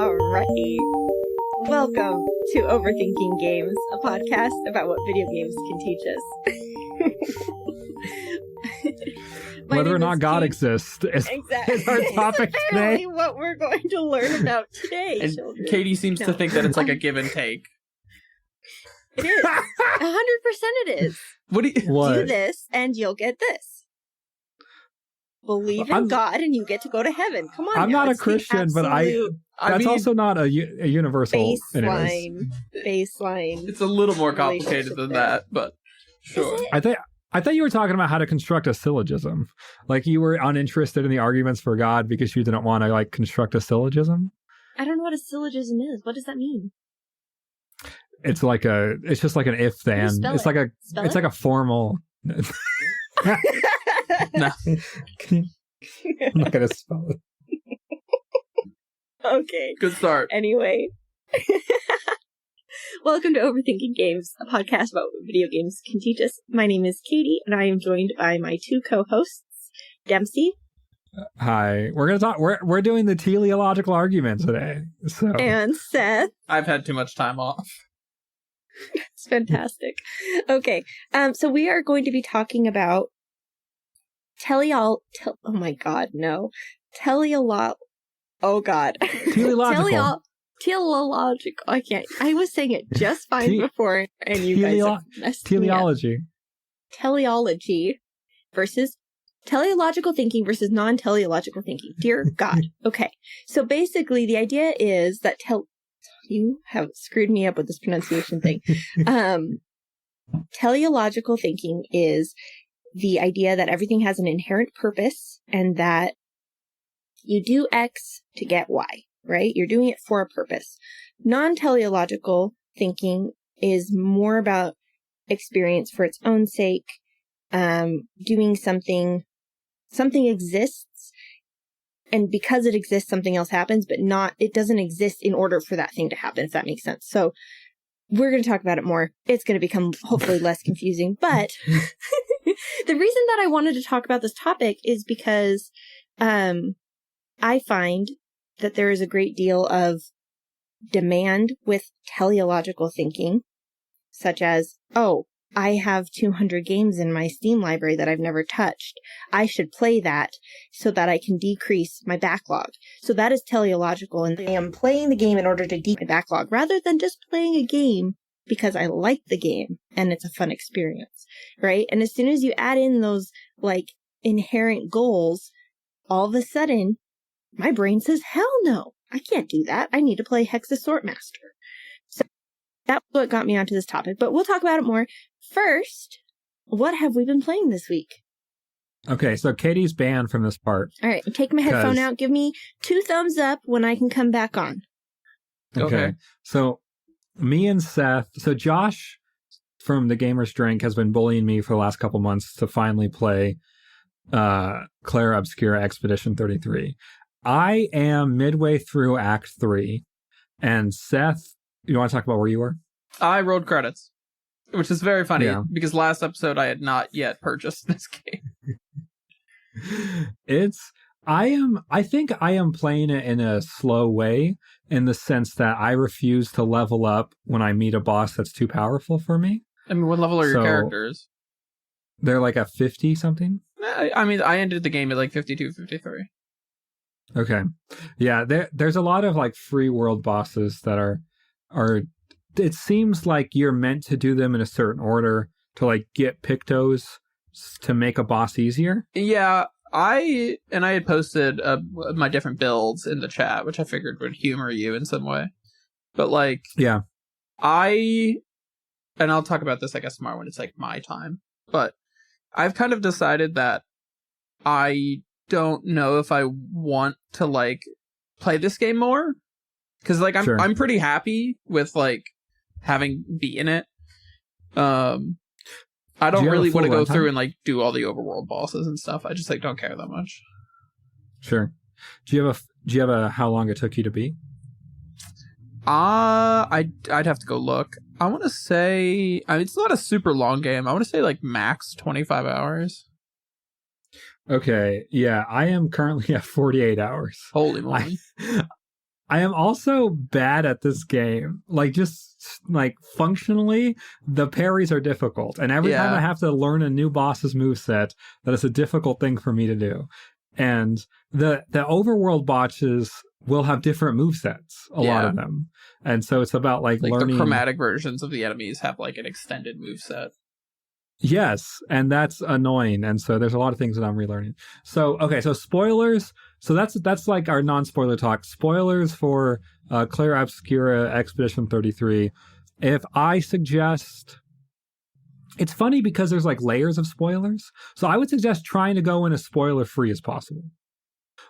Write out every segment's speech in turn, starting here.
Alrighty. Welcome to Overthinking Games, a podcast about what video games can teach us. Whether or not God exists is our topic today. What we're going to learn about today, and children. Katie seems to think that it's like a give and take. It is. 100% it is. What do you... Do this and you'll get this. Believe in God and you get to go to heaven. Come on, I'm now. not a It's the Christian, but that's also not a universal baseline. It's a little more complicated than that, but sure. I thought you were talking about how to construct a syllogism. Like you were uninterested in the arguments for God because you didn't want to like construct a syllogism. I don't know what a syllogism is. What does that mean? It's just like an if then. It's like a formal. No. I'm not gonna spell it. Okay. Good start. Anyway. Welcome to Overthinking Games, a podcast about what video games can teach us. My name is Katie, and I am joined by my two co-hosts, Dempsey. Hi. We're gonna talk. We're doing the teleological argument today. So. And Seth. I've had too much time off. It's fantastic. Okay. So we are going to be talking about teleological. I can't. I was saying it just fine before, and you guys have messed me up. Teleology versus teleological thinking versus non-teleological thinking. Dear God. Okay. So basically, the idea is that you have screwed me up with this pronunciation thing. Teleological thinking is the idea that everything has an inherent purpose and that you do X to get Y, right? You're doing it for a purpose. Non-teleological thinking is more about experience for its own sake, doing something exists, and because it exists, something else happens, but it doesn't exist in order for that thing to happen, if that makes sense. So we're going to talk about it more. It's going to become hopefully less confusing, but the reason that I wanted to talk about this topic is because I find that there is a great deal of demand with teleological thinking, such as, oh, I have 200 games in my Steam library that I've never touched. I should play that so that I can decrease my backlog. So that is teleological, and I am playing the game in order to decrease my backlog, rather than just playing a game because I like the game and it's a fun experience, right? And as soon as you add in those, like, inherent goals, all of a sudden, my brain says, hell no, I can't do that. I need to play Hexa Sortmaster. So that's what got me onto this topic, but we'll talk about it more. First, what have we been playing this week? Okay, so Katie's banned from this part. All right, take my headphone out. Give me 2 thumbs up when I can come back on. Okay. So me and Seth, so Josh from the Gamer's Drink has been bullying me for the last couple months to finally play Claire Obscura Expedition 33. I am midway through Act 3, and Seth, you want to talk about where you were? I rolled credits, which is very funny because last episode I had not yet purchased this game. I think I am playing it in a slow way, in the sense that I refuse to level up when I meet a boss that's too powerful for me. I mean, what level are your characters? They're like a 50 something. I mean, I ended the game at like 52, 53. Okay. Yeah, there's a lot of like free world bosses that are it seems like you're meant to do them in a certain order to like get pictos to make a boss easier. Yeah, I had posted my different builds in the chat, which I figured would humor you in some way. But like, yeah, and I'll talk about this, I guess, tomorrow when it's like my time. But I've kind of decided that I don't know if I want to like play this game more, because like I'm pretty happy with like having beaten it. I don't really want to go through and like do all the overworld bosses and stuff. I just like don't care that much. Sure. Do you have a how long it took you to beat? I'd have to go look. I want to say, I mean, it's not a super long game. I want to say like max 25 hours. Okay, yeah, I am currently at 48 hours. Holy moly. I am also bad at this game. Like, just like functionally, the parries are difficult. And every time I have to learn a new boss's moveset, that is a difficult thing for me to do. And the overworld bosses will have different movesets, a lot of them. And so it's about like learning. The chromatic versions of the enemies have like an extended moveset. Yes, and that's annoying. And so there's a lot of things that I'm relearning. So, okay, so spoilers. So that's like our non-spoiler talk. Spoilers for Claire Obscura Expedition 33. If I suggest... It's funny because there's like layers of spoilers. So I would suggest trying to go in as spoiler-free as possible.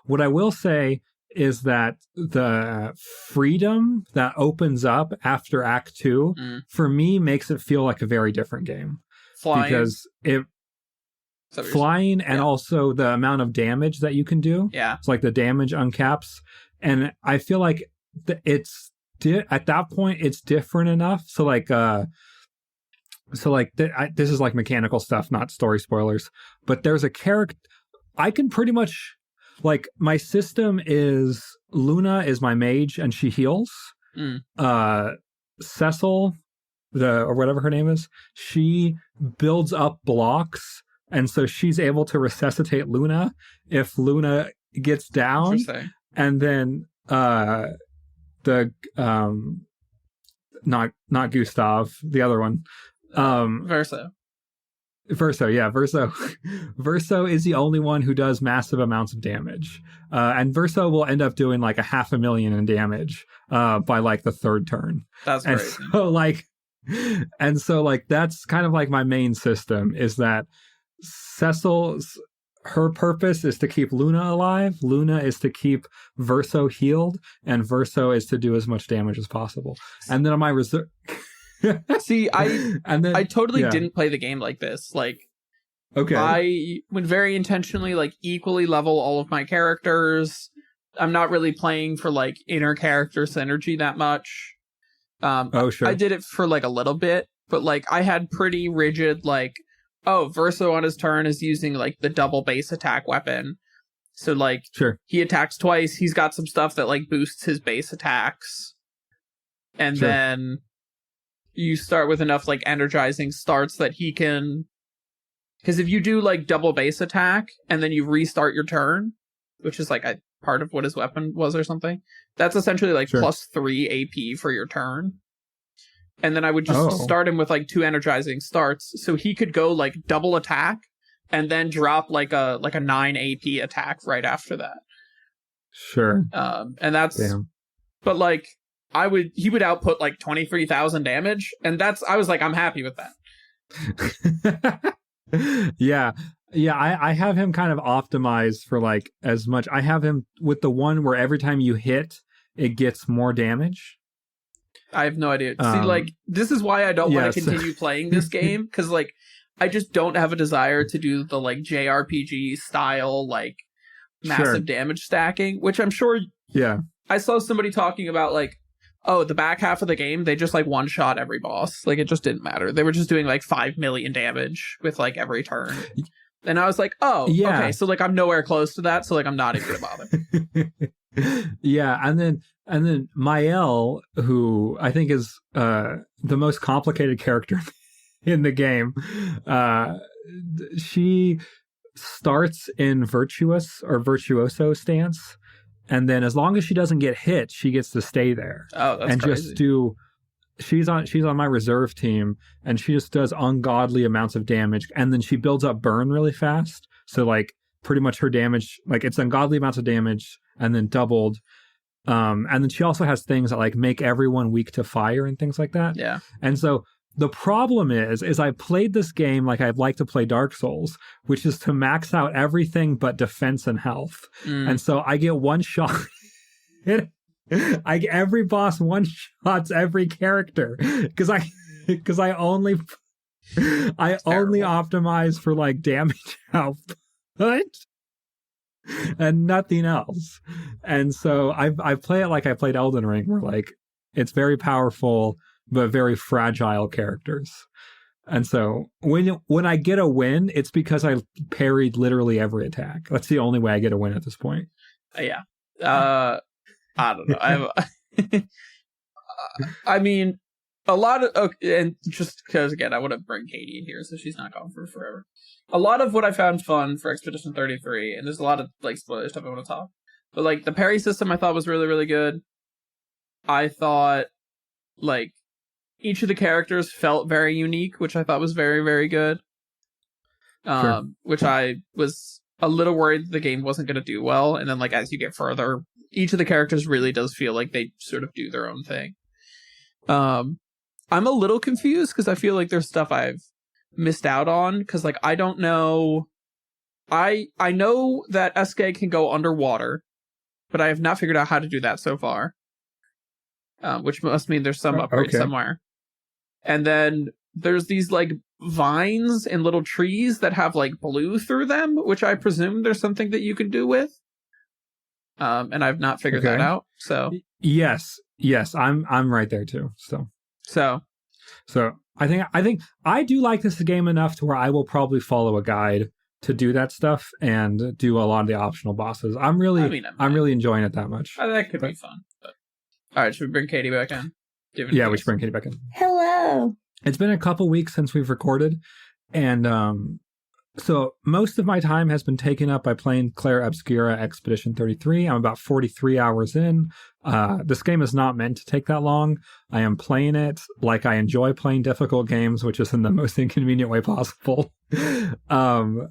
What I will say is that the freedom that opens up after Act 2, for me, makes it feel like a very different game. Flying. Because flying and also the amount of damage that you can do. Yeah. It's like the damage uncaps. And I feel like it's at that point, it's different enough. So like, this is like mechanical stuff, not story spoilers. But there's a character, I can pretty much, like, my system is Luna is my mage and she heals. Cecil, or whatever her name is, she builds up blocks, and so she's able to resuscitate Luna if Luna gets down. And then the not Gustav, the other one, Verso, yeah, Verso is the only one who does massive amounts of damage, and Verso will end up doing like 500,000 in damage by like the third turn. That's crazy. And so that's kind of like my main system, is that her purpose is to keep Luna alive, Luna is to keep Verso healed, and Verso is to do as much damage as possible. And then on my reserve... See, I totally didn't play the game like this. Like, okay, I would very intentionally like equally level all of my characters. I'm not really playing for like inner character synergy that much. Sure. I did it for like a little bit, but like I had pretty rigid like, Verso on his turn is using like the double base attack weapon. So like, he attacks twice. He's got some stuff that like boosts his base attacks, and then you start with enough like energizing starts that he can, because if you do like double base attack and then you restart your turn, which is like part of what his weapon was or something, that's essentially like plus 3 AP for your turn. And then I would just start him with like 2 energizing starts, so he could go like double attack and then drop like a 9 AP attack right after that. And that's but like he would output like 23,000 damage, and I was like, I'm happy with that. Yeah, I have him kind of optimized for like as much. I have him with the one where every time you hit, it gets more damage. I have no idea. See, like, this is why I don't want to continue playing this game, because like I just don't have a desire to do the like JRPG style like massive damage stacking, which I'm sure I saw somebody talking about like, the back half of the game, they just like one shot every boss. Like, it just didn't matter. They were just doing like 5 million damage with like every turn. And I was like, okay, so like I'm nowhere close to that, so like I'm not even gonna bother. And then Mael, who I think is the most complicated character in the game, she starts in virtuoso stance. And then as long as she doesn't get hit, she gets to stay there. Oh, that's and crazy. She's on my reserve team, and she just does ungodly amounts of damage. And then she builds up burn really fast. So like pretty much her damage, like it's ungodly amounts of damage and then doubled. And then she also has things that like make everyone weak to fire and things like that. Yeah. And so the problem is I played this game like I'd like to play Dark Souls, which is to max out everything but defense and health. And so I get one shot. Every boss one shots every character because I only optimize for like damage output and nothing else. And so I play it like I played Elden Ring, where like it's very powerful but very fragile characters. And so when I get a win, it's because I parried literally every attack. That's the only way I get a win at this point. I don't know. I mean, a lot of, okay, and just because, again, I want to bring Katie in here so she's not gone for forever. A lot of what I found fun for Expedition 33, and there's a lot of, like, spoiler stuff I want to talk, but, like, the parry system I thought was really, really good. I thought, like, each of the characters felt very unique, which I thought was very, very good. Sure. Which I was a little worried the game wasn't going to do well, and then, like, as you get further, each of the characters really does feel like they sort of do their own thing. I'm a little confused because I feel like there's stuff I've missed out on, because, like, I don't know. I know that SK can go underwater, but I have not figured out how to do that so far. Which must mean there's some upgrade somewhere. And then there's these, like, vines and little trees that have, like, blue through them, which I presume there's something that you can do with. And I've not figured that out. So yes, I'm right there too. So I think I do like this game enough to where I will probably follow a guide to do that stuff and do a lot of the optional bosses. I'm really enjoying it that much. That could be fun. But... All right, should we bring Katie back in? Yeah, we should bring Katie back in. Hello. It's been a couple weeks since we've recorded, and so most of my time has been taken up by playing Claire Obscura Expedition 33. I'm about 43 hours in. This game is not meant to take that long. I am playing it like I enjoy playing difficult games, which is in the most inconvenient way possible. But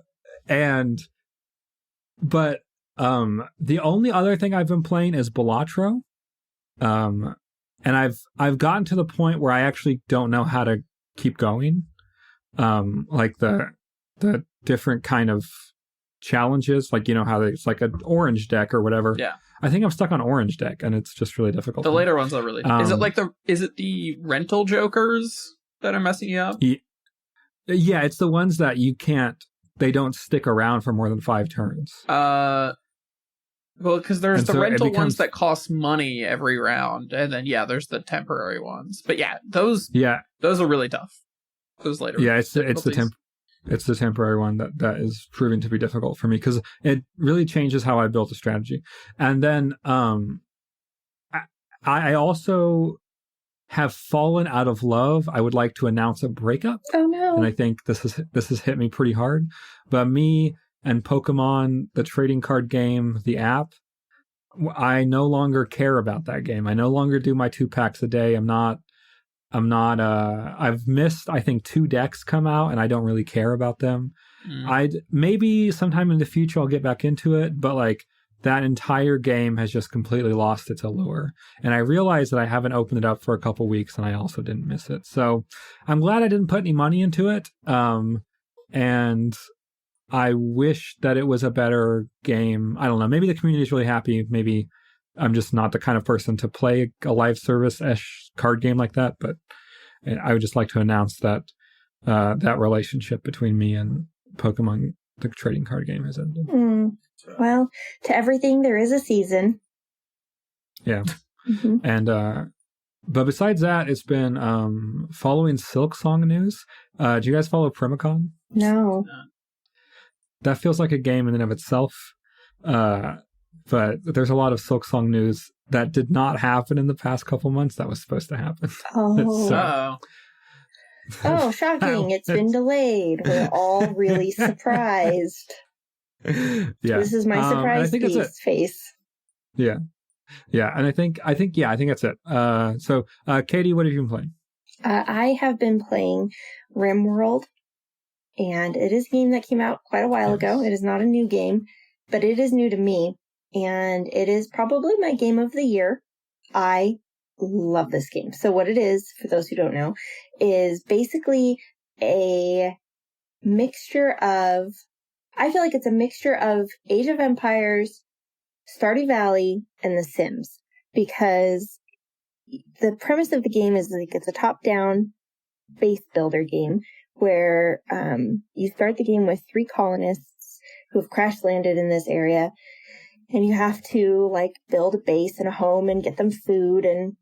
the only other thing I've been playing is Balatro. And I've gotten to the point where I actually don't know how to keep going. Like the different kind of challenges, like, you know, how it's like an orange deck or whatever. Yeah. I think I'm stuck on orange deck, and it's just really difficult. The later ones are really... is it the rental jokers that are messing you up? Yeah, it's the ones that you can't... They don't stick around for more than 5 turns. Well, because there's the rental ones that cost money every round, and then, yeah, there's the temporary ones. But yeah, those are really tough. Those later ones. It's the temporary one that is proving to be difficult for me, because it really changes how I built a strategy. And then I also have fallen out of love. I would like to announce a breakup. Oh no! And I think this has hit me pretty hard. But me and Pokemon, the trading card game, the app, I no longer care about that game. I no longer do my 2 packs a day. I've missed, I think, 2 decks come out, and I don't really care about them. Maybe sometime in the future I'll get back into it, but like that entire game has just completely lost its allure. And I realized that I haven't opened it up for a couple weeks, and I also didn't miss it. So I'm glad I didn't put any money into it. And I wish that it was a better game. I don't know. Maybe the community is really happy. Maybe I'm just not the kind of person to play a live service-ish card game like that. But I would just like to announce that that relationship between me and Pokemon, the trading card game, has ended. Well, to everything, there is a season. Yeah. Mm-hmm. And but besides that, it's been following Silksong news. Do you guys follow Primicon? No. That feels like a game in and of itself. But there's a lot of Silksong news that did not happen in the past couple months that was supposed to happen. Oh. Oh, shocking. It's been delayed. We're all really surprised. Yeah. This is my surprise face. Yeah. Yeah. And I think that's it. So Katie, what have you been playing? I have been playing RimWorld. And it is a game that came out quite a while ago. It is not a new game, but it is new to me. And it is probably my game of the year. I love this game. So what it is, for those who don't know, is basically a mixture of... I feel like it's a mixture of Age of Empires, Stardew Valley, and The Sims. Because the premise of the game is like it's a top-down base builder game, where you start the game with 3 colonists who have crash landed in this area, and you have to like build a base and a home and get them food and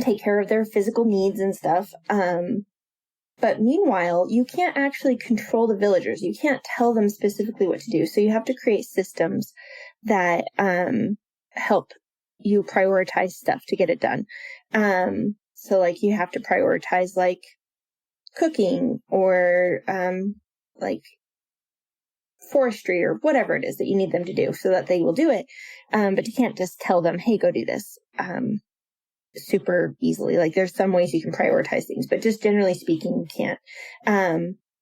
take care of their physical needs and stuff. But meanwhile, you can't actually control the villagers. You can't tell them specifically what to do. So you have to create systems that help you prioritize stuff to get it done. So like you have to prioritize like cooking or like forestry or whatever it is that you need them to do so that they will do it. But you can't just tell them, hey, go do this super easily. Like there's some ways you can prioritize things, but just generally speaking, you can't.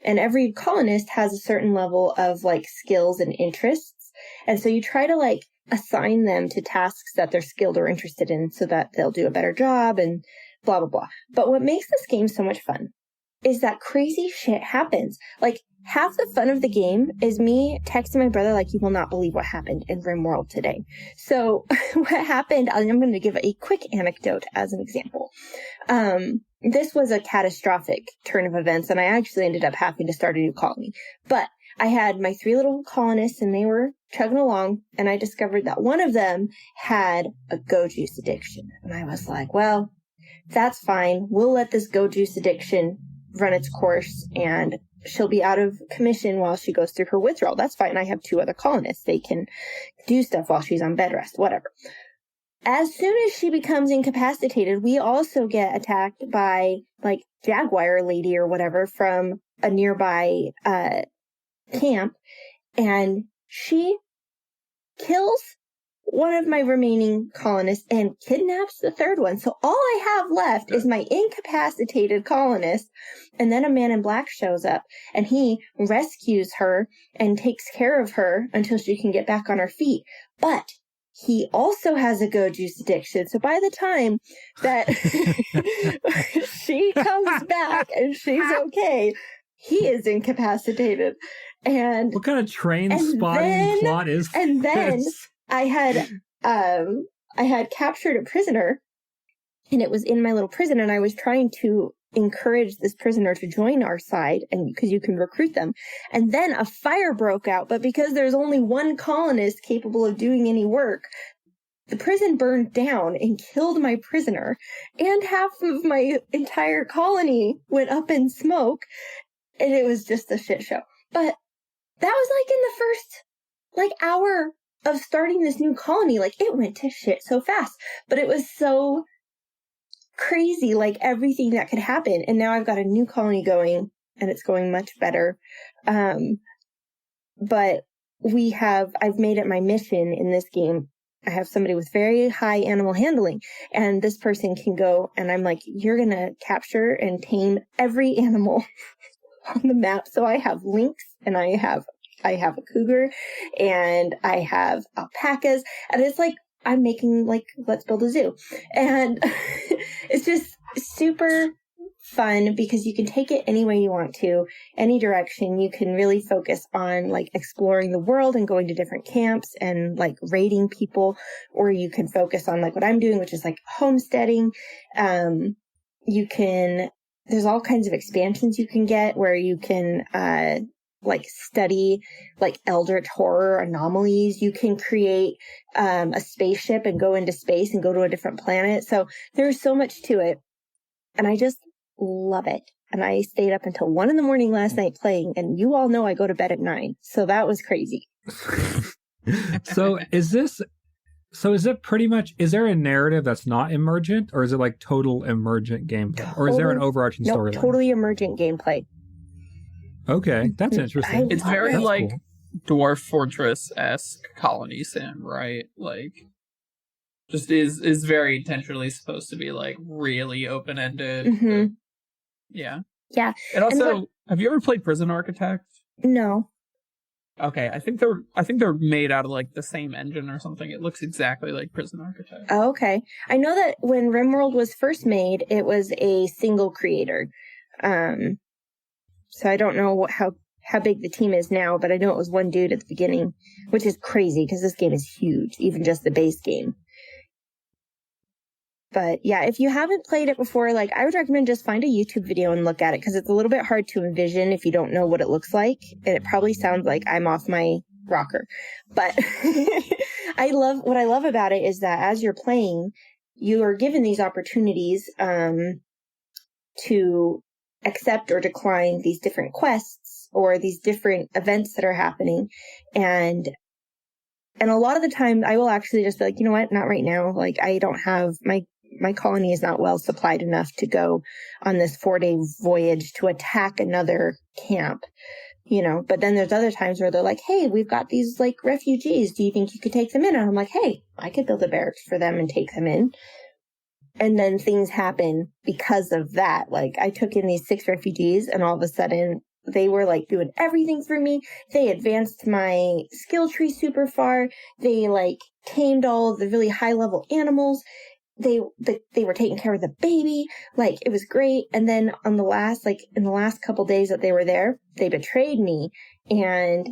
And every colonist has a certain level of like skills and interests. And so you try to like assign them to tasks that they're skilled or interested in so that they'll do a better job and blah, blah, blah. But what makes this game so much fun is that crazy shit happens. Like half the fun of the game is me texting my brother like, you will not believe what happened in RimWorld today. So what happened, I'm going to give a quick anecdote as an example. This was a catastrophic turn of events, and I actually ended up having to start a new colony. But I had my 3 little colonists, and they were chugging along, and I discovered that one of them had a go juice addiction. And I was like, well, that's fine. We'll let this go juice addiction run its course, and she'll be out of commission while she goes through her withdrawal. That's fine. I have 2 other colonists. They can do stuff while she's on bed rest, whatever. As soon as she becomes incapacitated, we also get attacked by like jaguar lady or whatever from a nearby camp, and she kills one of my remaining colonists and kidnaps the 3rd one. So all I have left is my incapacitated colonist, and then a man in black shows up and he rescues her and takes care of her until she can get back on her feet. But he also has a go juice addiction. So by the time that she comes back and she's okay, he is incapacitated. And what kind of train spotting plot is this? And then I had captured a prisoner, and it was in my little prison, and I was trying to encourage this prisoner to join our side, and because you can recruit them. And then a fire broke out, but because there's only one colonist capable of doing any work, the prison burned down and killed my prisoner, and half of my entire colony went up in smoke, and it was just a shit show. But that was like in the first hour of starting this new colony. Like it went to shit so fast, but it was so crazy, like everything that could happen. And now I've got a new colony going, and it's going much better. But I've made it my mission in this game. I have somebody with very high animal handling, and this person can go, and I'm like, you're going to capture and tame every animal on the map. So I have lynx, and I have a cougar, and I have alpacas, and it's like I'm making like, let's build a zoo. And it's just super fun because you can take it any way you want to, any direction. You can really focus on like exploring the world and going to different camps and like raiding people, or you can focus on like what I'm doing, which is like homesteading. There's all kinds of expansions you can get where you can, like study like eldritch horror anomalies. You can create a spaceship and go into space and go to a different planet. So there's so much to it, and I just love it. And I stayed up until 1 a.m. last night playing, and you all know I go to bed at 9, so that was crazy. So is it pretty much, is there a narrative that's not emergent, or is it like total emergent gameplay, or is there an overarching storyline? Totally emergent gameplay. Okay, that's interesting. It's very that's like cool. Dwarf Fortress-esque colony sim, right? Like, just is very intentionally supposed to be like really open-ended. Mm-hmm. Yeah. Yeah. And also, have you ever played Prison Architect? No. Okay, I think they're made out of like the same engine or something. It looks exactly like Prison Architect. Oh, okay. I know that when RimWorld was first made, it was a single creator. So I don't know how big the team is now, but I know it was one dude at the beginning, which is crazy because this game is huge, even just the base game. But yeah, if you haven't played it before, like I would recommend just find a YouTube video and look at it, because it's a little bit hard to envision if you don't know what it looks like. And it probably sounds like I'm off my rocker. But what I love about it is that as you're playing, you are given these opportunities to accept or decline these different quests or these different events that are happening. And And a lot of the time I will actually just be like, you know what, not right now. Like, I don't have my colony is not well supplied enough to go on this 4-day voyage to attack another camp, you know. But then there's other times where they're like, hey, we've got these like refugees. Do you think you could take them in? And I'm like, hey, I could build a barracks for them and take them in. And then things happen because of that. Like, I took in these 6 refugees and all of a sudden they were like doing everything for me. They advanced my skill tree super far. They like tamed all of the really high level animals. They were taking care of the baby. Like, it was great. And then in the last couple days that they were there, they betrayed me. And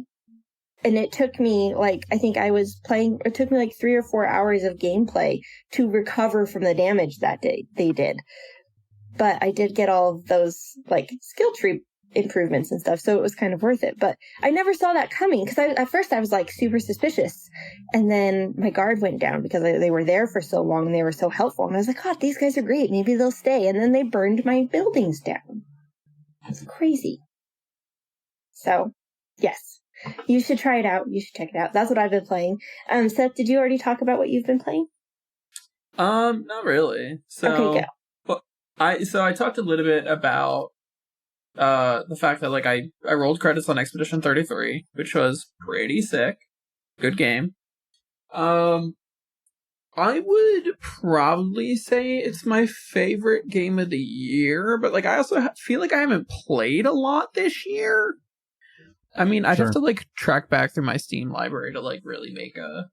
it took me like, I think it took me like 3 or 4 hours of gameplay to recover from the damage that they did. But I did get all of those like skill tree improvements and stuff, so it was kind of worth it. But I never saw that coming, because at first I was like super suspicious, and then my guard went down because they were there for so long and they were so helpful, and I was like, God, these guys are great, maybe they'll stay. And then they burned my buildings down. That's crazy. So yes, you should try it out. You should check it out. That's what I've been playing. Seth, did you already talk about what you've been playing? Not really. So okay, go. Well, I talked a little bit about the fact that like I rolled credits on Expedition 33, which was pretty sick. Good game. I would probably say it's my favorite game of the year, but like I also feel like I haven't played a lot this year. I mean, I'd have to like track back through my Steam library to like really make a...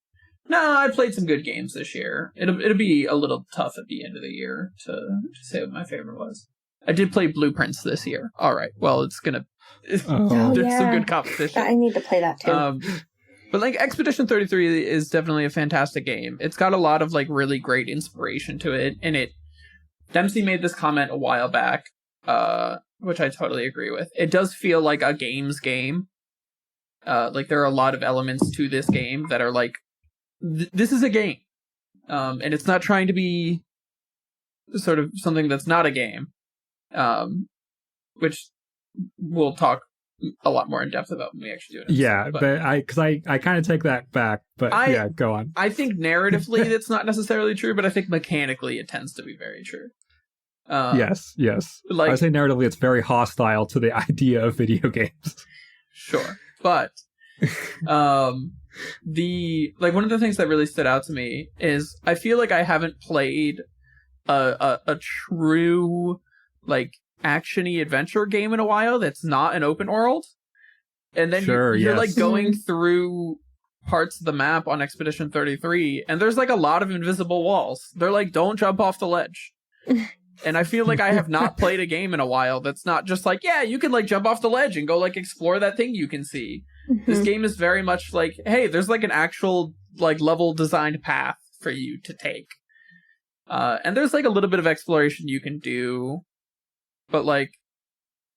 No, I played some good games this year. It'll be a little tough at the end of the year to say what my favorite was. I did play Blueprints this year. All right. Well, there's some good competition. I need to play that too. But like Expedition 33 is definitely a fantastic game. It's got a lot of like really great inspiration to it. And Dempsey made this comment a while back, which I totally agree with. It does feel like a game's game. Like there are a lot of elements to this game that are like, this is a game. And it's not trying to be sort of something that's not a game. Which we'll talk a lot more in depth about when we actually do it. Yeah, but I kind of take that back. But yeah, go on. I think narratively that's not necessarily true, but I think mechanically it tends to be very true. Yes. Like, I would say narratively it's very hostile to the idea of video games. Sure, but one of the things that really stood out to me is I feel like I haven't played a true like action-y adventure game in a while that's not an open world. And then you're like going through parts of the map on Expedition 33 and there's like a lot of invisible walls. They're like, don't jump off the ledge. And I feel like I have not played a game in a while that's not just like, yeah, you can like jump off the ledge and go like explore that thing you can see. Mm-hmm. This game is very much like, hey, there's like an actual like level designed path for you to take. And there's like a little bit of exploration you can do. But, like,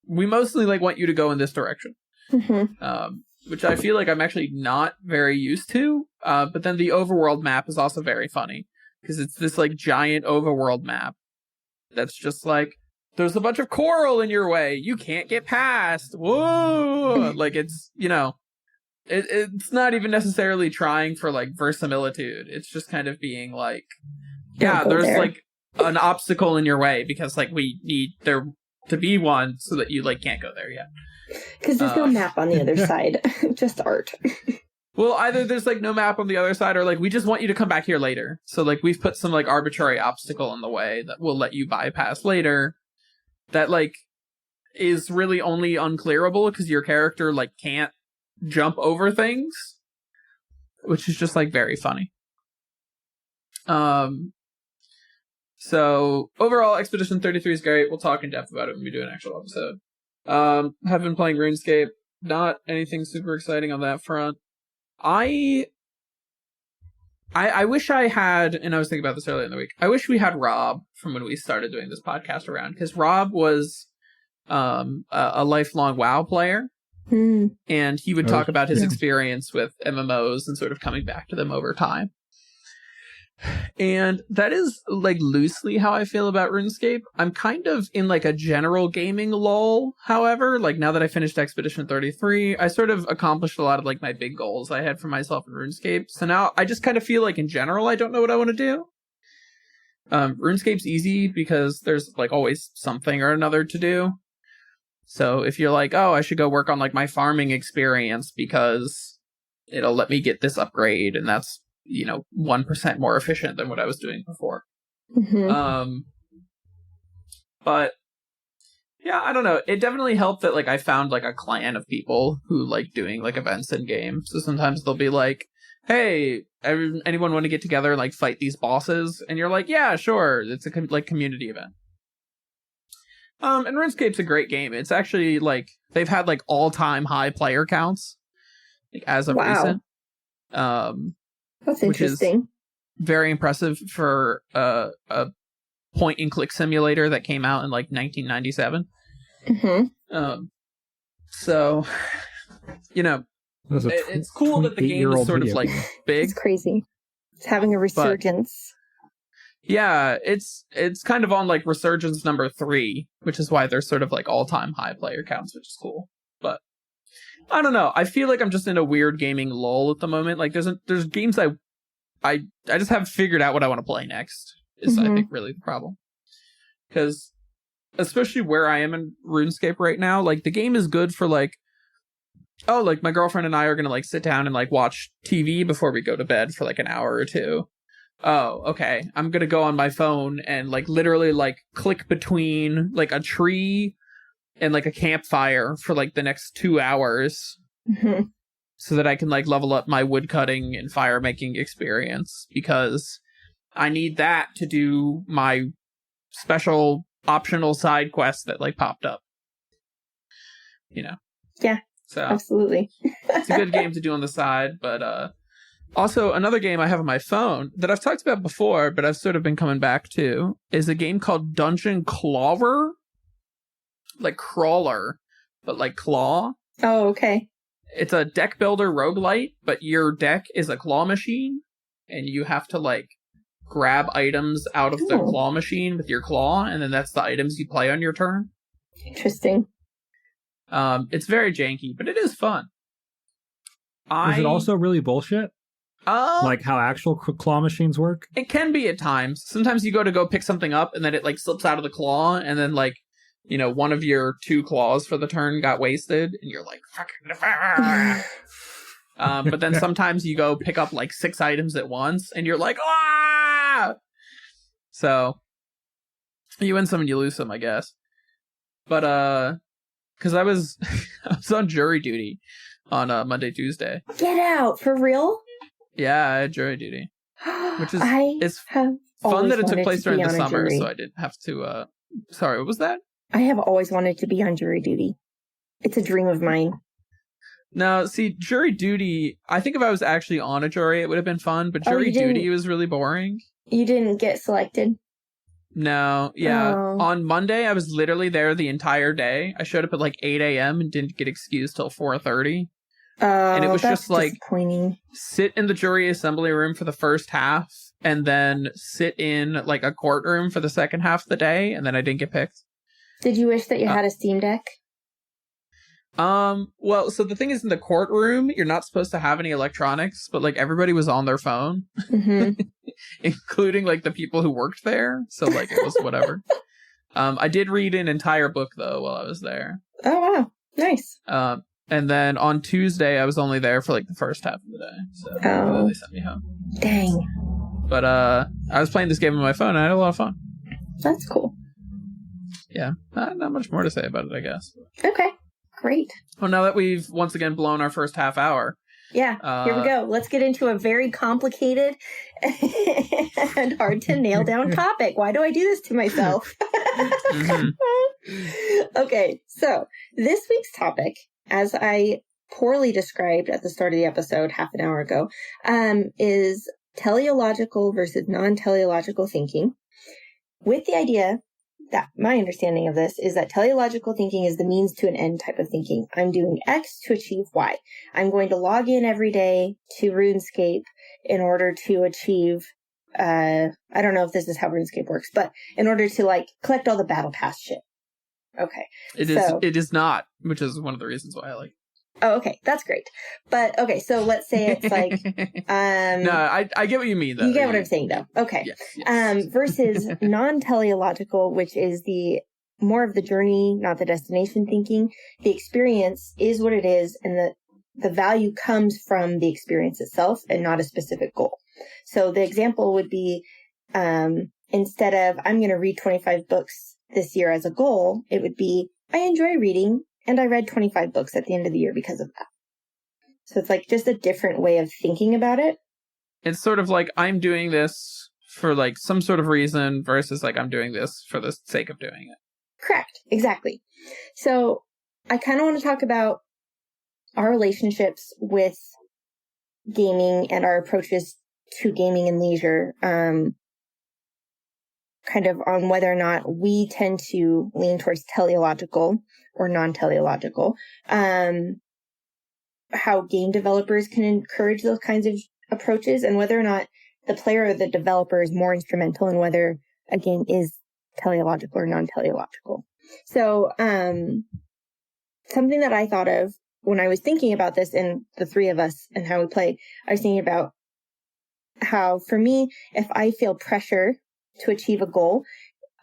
we mostly, like, want you to go in this direction. Mm-hmm. Which I feel like I'm actually not very used to. But then the overworld map is also very funny. Because it's this, like, giant overworld map. That's just, like, there's a bunch of coral in your way. You can't get past. Whoa! Like, it's, you know, it's not even necessarily trying for, like, verisimilitude. It's just kind of being, like, yeah, there's, like, an obstacle in your way. Because, like, we need there to be one so that you like can't go there yet. Because there's no map on the other side, just art. Well, either there's like no map on the other side, or like we just want you to come back here later. So like we've put some like arbitrary obstacle in the way that will let you bypass later. That like is really only unclearable because your character like can't jump over things, which is just like very funny. So, overall, Expedition 33 is great. We'll talk in depth about it when we do an actual episode. Have been playing RuneScape. Not anything super exciting on that front. I wish I had, and I was thinking about this earlier in the week, I wish we had Rob from when we started doing this podcast around, because Rob was a lifelong WoW player, and he would talk about his experience with MMOs and sort of coming back to them over time. And that is like loosely how I feel about RuneScape. I'm kind of in like a general gaming lull, however. Like now that I finished Expedition 33, I sort of accomplished a lot of like my big goals I had for myself in RuneScape. So now I just kind of feel like in general I don't know what I want to do. RuneScape's easy because there's like always something or another to do. So if you're like, oh, I should go work on like my farming experience because it'll let me get this upgrade and that's 1% more efficient than what I was doing before. Mm-hmm. But yeah, I don't know. It definitely helped that like I found like a clan of people who like doing like events in game. So sometimes they'll be like, hey, anyone want to get together and like fight these bosses? And you're like, yeah, sure. It's a like community event. And RuneScape's a great game. It's actually like they've had like all-time high player counts like as of recent. That's interesting. Which is very impressive for a point-and-click simulator that came out in like 1997. Mm-hmm. So, it's cool that the game is sort of like big. It's crazy. It's having a resurgence. Yeah, it's kind of on like resurgence number 3, which is why there's sort of like all-time high player counts, which is cool. But I don't know. I feel like I'm just in a weird gaming lull at the moment. Like there's games I just haven't figured out what I want to play next. Is I think really the problem. Because especially where I am in RuneScape right now, like the game is good for like, oh, like my girlfriend and I are gonna like sit down and like watch TV before we go to bed for like an hour or two. Oh, okay. I'm gonna go on my phone and like literally like click between like a tree and like a campfire for like the next 2 hours so that I can like level up my woodcutting and fire making experience because I need that to do my special optional side quest that like popped up. Yeah. So absolutely. It's a good game to do on the side, but also another game I have on my phone that I've talked about before, but I've sort of been coming back to is a game called Dungeon Clawer. Like crawler, but like claw. Oh, okay. It's a deck builder roguelite, but your deck is a claw machine, and you have to like grab items out of the claw machine with your claw, and then that's the items you play on your turn. Interesting. It's very janky, but it is fun. Is it also really bullshit? Like how actual claw machines work? It can be at times. Sometimes you go pick something up, and then it like slips out of the claw, and then like one of your 2 claws for the turn got wasted, and you're like, fucking. But then sometimes you go pick up like 6 items at once, and you're like, ah! So you win some and you lose some, I guess. But because I was on jury duty on Monday, Tuesday. Get out for real? Yeah, I had jury duty, which is it's fun that it took place during the summer, so I didn't have to. Sorry, what was that? I have always wanted to be on jury duty. It's a dream of mine. No, see, jury duty, I think if I was actually on a jury, it would have been fun, but jury duty was really boring. You didn't get selected? No, yeah. On Monday, I was literally there the entire day. I showed up at like 8 a.m. and didn't get excused till 4:30. And it was just like, sit in the jury assembly room for the first half, and then sit in like a courtroom for the second half of the day, and then I didn't get picked. Did you wish that you had a Steam Deck? Well, so the thing is, in the courtroom, you're not supposed to have any electronics, but like everybody was on their phone, including like the people who worked there. So like it was whatever. I did read an entire book though while I was there. Oh wow, nice. And then on Tuesday, I was only there for like the first half of the day. So then they sent me home. Dang. But I was playing this game on my phone, and I had a lot of fun. That's cool. Yeah, not much more to say about it, I guess. Okay, great. Well, now that we've once again blown our first half hour. Yeah, here we go. Let's get into a very complicated and hard to nail down topic. Why do I do this to myself? Okay, so this week's topic, as I poorly described at the start of the episode half an hour ago, is teleological versus non-teleological thinking, with the idea that my understanding of this is that teleological thinking is the means to an end type of thinking. I'm doing X to achieve Y. I'm going to log in every day to RuneScape in order to achieve I don't know if this is how RuneScape works, but in order to like collect all the battle pass shit. Okay. It is not, which is one of the reasons why I like. Oh, okay. That's great. But okay, so let's say it's like No, I get what you mean though. You get what I'm saying though. Okay. Yes. Versus non-teleological, which is the more of the journey, not the destination thinking. The experience is what it is, and the value comes from the experience itself and not a specific goal. So the example would be instead of I'm going to read 25 books this year as a goal, it would be I enjoy reading and I read 25 books at the end of the year because of that. So it's like just a different way of thinking about it. It's sort of like I'm doing this for like some sort of reason versus like I'm doing this for the sake of doing it. Correct. Exactly. So I kind of want to talk about our relationships with gaming and our approaches to gaming and leisure, kind of on whether or not we tend to lean towards teleological or non-teleological, how game developers can encourage those kinds of approaches, and whether or not the player or the developer is more instrumental in whether a game is teleological or non-teleological. So something that I thought of when I was thinking about this and the three of us and how we play, I was thinking about how, for me, if I feel pressure to achieve a goal,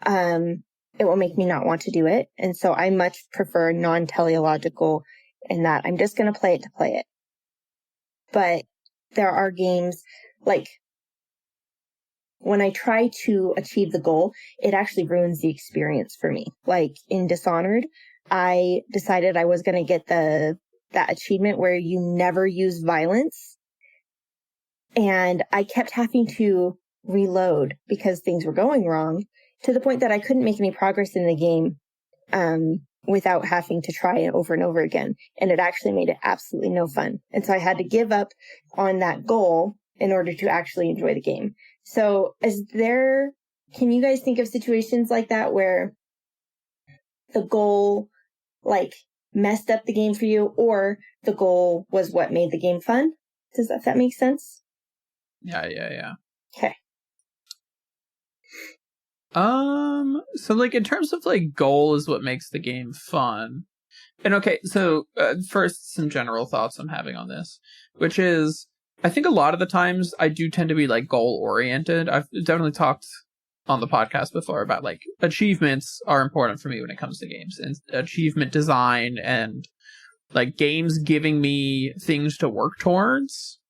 it will make me not want to do it. And so I much prefer non-teleological in that I'm just going to play it. But there are games like when I try to achieve the goal, it actually ruins the experience for me. Like in Dishonored, I decided I was going to get that achievement where you never use violence. And I kept having to reload because things were going wrong, to the point that I couldn't make any progress in the game without having to try it over and over again. And it actually made it absolutely no fun. And so I had to give up on that goal in order to actually enjoy the game. So can you guys think of situations like that where the goal like messed up the game for you, or the goal was what made the game fun? Does that make sense? Yeah. Okay. So like in terms of like goal is what makes the game fun. And okay, so first some general thoughts I'm having on this, which is I think a lot of the times I do tend to be like goal oriented. I've definitely talked on the podcast before about like achievements are important for me when it comes to games, and achievement design and like games giving me things to work towards,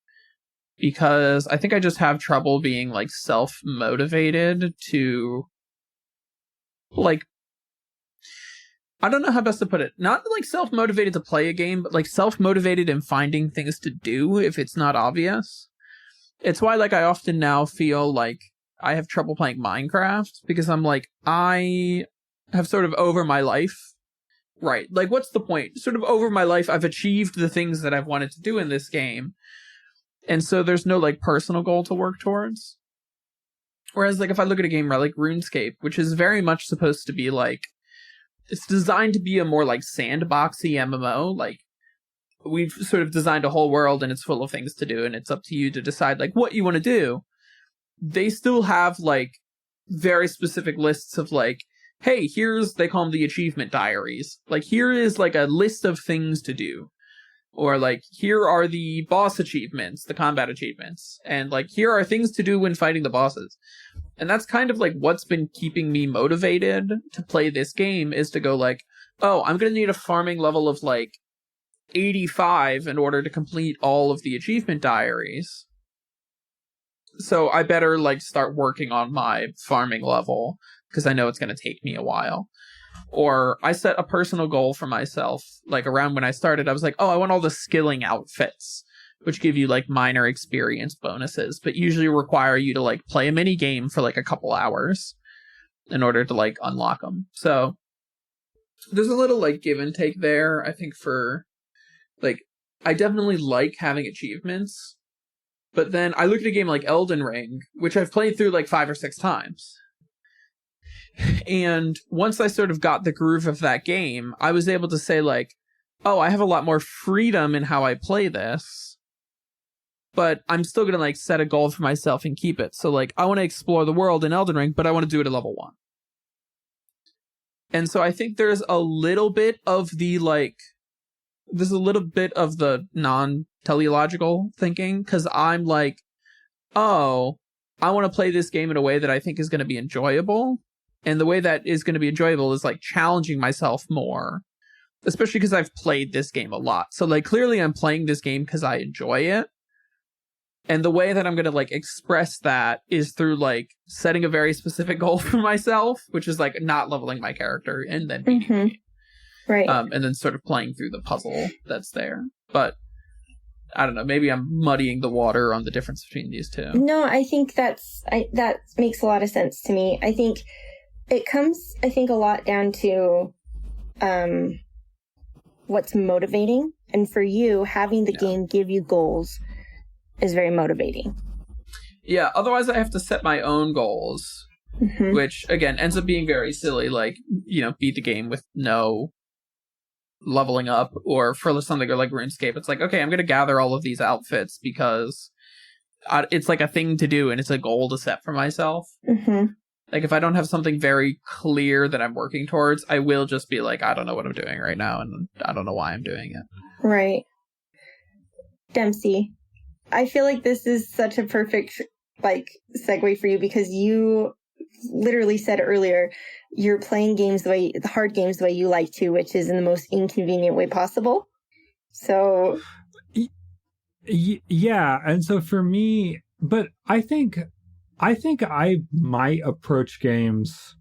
because I think I just have trouble being like self-motivated to like, I don't know how best to put it. Not like self-motivated to play a game, but like self-motivated in finding things to do if it's not obvious. It's why like I often now feel like I have trouble playing Minecraft, because I'm like, I have sort of over my life. Right. Like, what's the point? Sort of over my life, I've achieved the things that I've wanted to do in this game. And so there's no like personal goal to work towards. Whereas like if I look at a game like RuneScape, which is very much supposed to be like, it's designed to be a more like sandboxy MMO. Like we've sort of designed a whole world and it's full of things to do, and it's up to you to decide like what you want to do. They still have like very specific lists of like, hey, they call them the achievement diaries. Like here is like a list of things to do. Or like, here are the boss achievements, the combat achievements. And like, here are things to do when fighting the bosses. And that's kind of like what's been keeping me motivated to play this game, is to go like, oh, I'm going to need a farming level of like 85 in order to complete all of the achievement diaries. So I better like start working on my farming level, because I know it's going to take me a while. Or I set a personal goal for myself. Like around when I started, I was like, oh, I want all the skilling outfits, which give you like minor experience bonuses, but usually require you to like play a mini game for like a couple hours in order to like unlock them. So there's a little like give and take there. I think for like, I definitely like having achievements, but then I look at a game like Elden Ring, which I've played through like 5 or 6 times. And once I sort of got the groove of that game, I was able to say like, oh, I have a lot more freedom in how I play this. but I'm still going to like set a goal for myself and keep it. So like I want to explore the world in Elden Ring, but I want to do it at level 1. And so I think there's a little bit of the non-teleological thinking, because I'm like, oh, I want to play this game in a way that I think is going to be enjoyable. And the way that is going to be enjoyable is like challenging myself more, especially because I've played this game a lot. So like clearly I'm playing this game because I enjoy it. And the way that I'm going to like express that is through like setting a very specific goal for myself, which is like not leveling my character and then beating the game. Right. And then sort of playing through the puzzle that's there. But I don't know, maybe I'm muddying the water on the difference between these two. No, I think that makes a lot of sense to me. I think it comes, a lot down to what's motivating. And for you, having the game give you goals is very motivating. Yeah, otherwise I have to set my own goals, which, again, ends up being very silly, like, beat the game with no leveling up, or for something like RuneScape, it's like, okay, I'm going to gather all of these outfits because it's like a thing to do and it's a goal to set for myself. Like, if I don't have something very clear that I'm working towards, I will just be like, I don't know what I'm doing right now, and I don't know why I'm doing it. Right. Dempsey, I feel like this is such a perfect, segue for you, because you literally said earlier, you're playing the hard games the way you like to, which is in the most inconvenient way possible. So. Yeah. And so for me, but I think I might approach games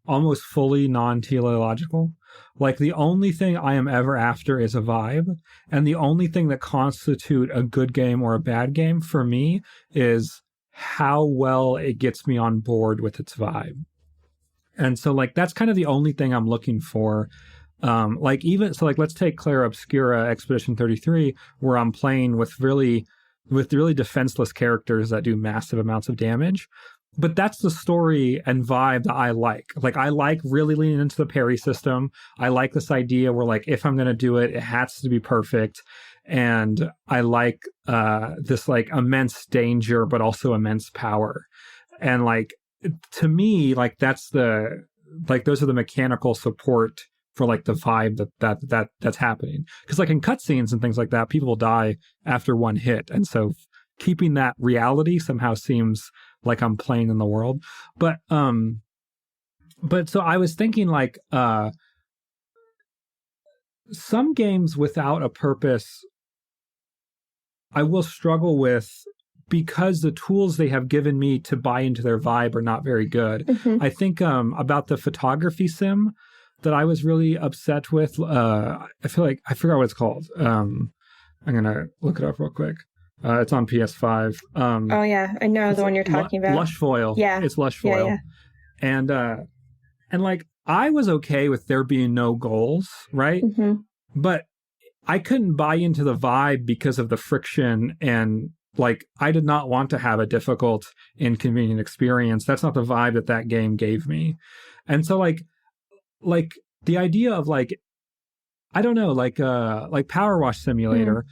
almost fully non-teleological. Like, the only thing I am ever after is a vibe. And the only thing that constitute a good game or a bad game for me is how well it gets me on board with its vibe. And so, that's kind of the only thing I'm looking for. Let's take Claire Obscura Expedition 33, where I'm playing with really defenseless characters that do massive amounts of damage. But that's the story and vibe that I like. I like really leaning into the parry system. I like this idea where, if I'm going to do it, it has to be perfect. And I like this, immense danger, but also immense power. And, to me, that's those are the mechanical support for, the vibe that's happening. Because, in cutscenes and things like that, people will die after one hit. And so keeping that reality somehow seems like I'm playing in the world. But so I was thinking, some games without a purpose I will struggle with, because the tools they have given me to buy into their vibe are not very good. I think about the photography sim that I was really upset with. I feel like I forgot what it's called. I'm gonna look it up real quick. It's on PS5. Oh yeah, I know the one you're talking about. Lush Foil. Yeah, it's Lush Foil. Yeah. And I was okay with there being no goals, right? But I couldn't buy into the vibe because of the friction, and I did not want to have a difficult, inconvenient experience. That's not the vibe that game gave me. And so the idea of I don't know, Power Wash Simulator,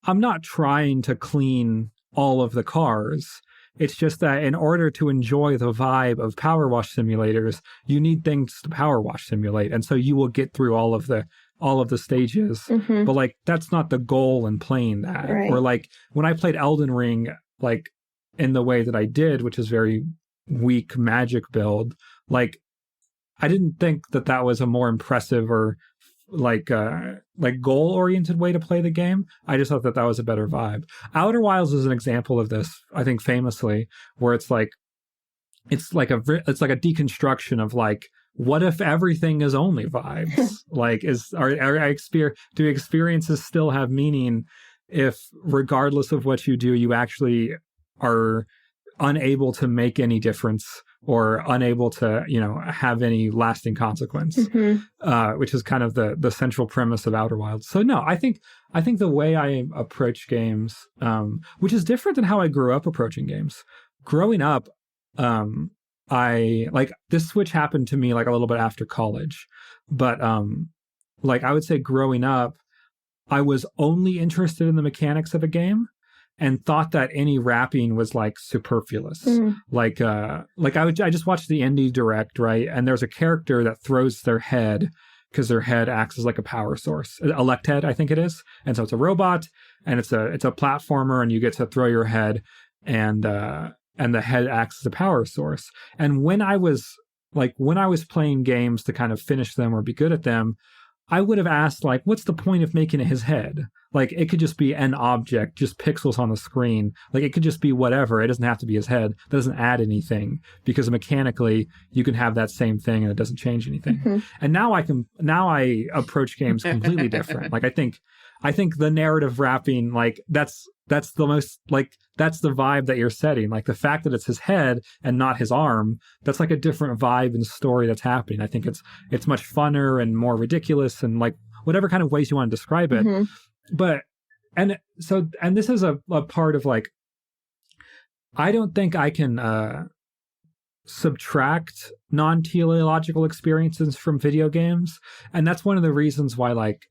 I'm not trying to clean all of the cars. It's just that in order to enjoy the vibe of Power Wash simulators, you need things to Power Wash simulate. And so you will get through all of the stages. But that's not the goal in playing that. Right. Or when I played Elden Ring, in the way that I did, which is very weak magic build, I didn't think that was a more impressive or goal-oriented way to play the game. I just thought that was a better vibe. Outer Wilds is an example of this, I think, famously, where it's like a deconstruction of what if everything is only vibes? Do experiences still have meaning if, regardless of what you do, you actually are unable to make any difference or unable to, have any lasting consequence, which is kind of the central premise of Outer Wilds. So no, I think the way I approach games, which is different than how I grew up approaching games. Growing up, I this switch happened to me a little bit after college, but I would say growing up, I was only interested in the mechanics of a game. and thought that any rapping was like superfluous. I just watched the indie direct, right? And there's a character that throws their head because their head acts as like a power source. Elect head, I think it is. And so it's a robot and it's a platformer, and you get to throw your head, and the head acts as a power source. And when I was playing games to kind of finish them or be good at them, I would have asked, like, what's the point of making it his head? Like, it could just be an object, just pixels on the screen. Like, it could just be whatever. It doesn't have to be his head. That doesn't add anything, because mechanically you can have that same thing and it doesn't change anything. And now I approach games completely different. Like, I think the narrative wrapping, like, that's the most, like, that's the vibe that you're setting. Like, the fact that it's his head and not his arm, that's like a different vibe and story that's happening. I think it's much funner and more ridiculous, and like whatever kind of ways you want to describe it. But, and this is a part of, like, I don't think I can subtract non-teleological experiences from video games. And that's one of the reasons why, like,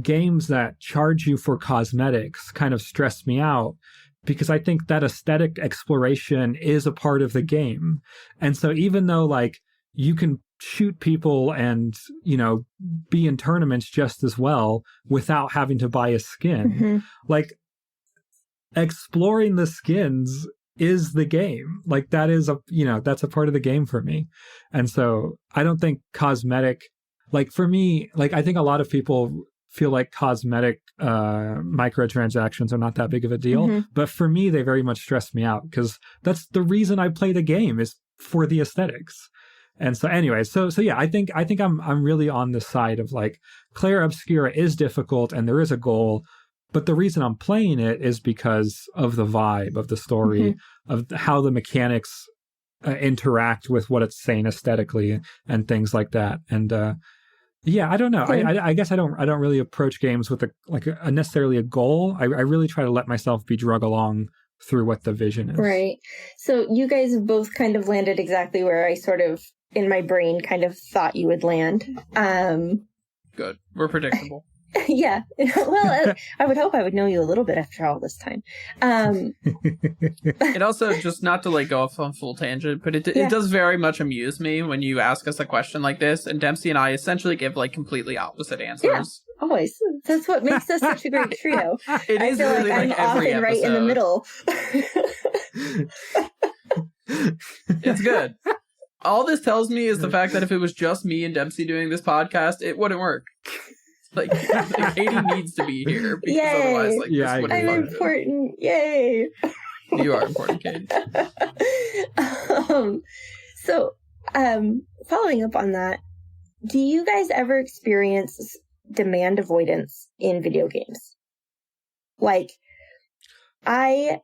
games that charge you for cosmetics kind of stress me out, because I think that aesthetic exploration is a part of the game. And so even though, like, you can shoot people and, you know, be in tournaments just as well without having to buy a skin, like, exploring the skins is the game. Like, that is that's a part of the game for me. And so I don't think cosmetic, like, for me, like, I think a lot of people feel like cosmetic microtransactions are not that big of a deal. But for me, they very much stress me out, because that's the reason I play the game, is for the aesthetics. And so anyway, so yeah, I think I'm really on the side of, like, Claire Obscura is difficult and there is a goal, but the reason I'm playing it is because of the vibe of the story, of how the mechanics interact with what it's saying aesthetically and things like that. And yeah, I don't know. I guess I don't really approach games with a necessarily a goal. I really try to let myself be drug along through what the vision is. Right. So you guys have both kind of landed exactly where I sort of, in my brain, kind of thought you would land. Good. We're predictable. Yeah. Well, I would hope I would know you a little bit after all this time. It also, just not to, like, go off on full tangent, but it does very much amuse me when you ask us a question like this, and Dempsey and I essentially give, like, completely opposite answers. Yeah, always. That's what makes us such a great trio. It is really like I'm every often episode. right in the middle. It's good. All this tells me is the fact that if it was just me and Dempsey doing this podcast, it wouldn't work. Like Katie needs to be here, because otherwise, like, this wouldn't I'm important. Yay! You are important, Katie. So, following up on that, do you guys ever experience demand avoidance in video games? Like, I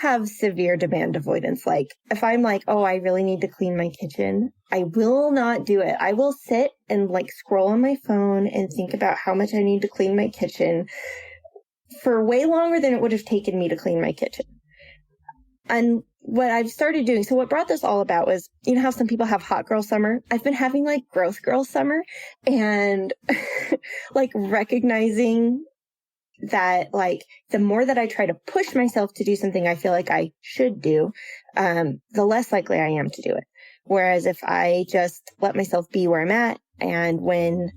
have severe demand avoidance. Like, if I'm like, oh, I really need to clean my kitchen, I will not do it. I will sit and, like, scroll on my phone and think about how much I need to clean my kitchen for way longer than it would have taken me to clean my kitchen. And what I've started doing, so what brought this all about was, you know how some people have hot girl summer? I've been having, like, growth girl summer, and like, recognizing that, like, the more that I try to push myself to do something I feel like I should do, the less likely I am to do it. Whereas if I just let myself be where I'm at, and when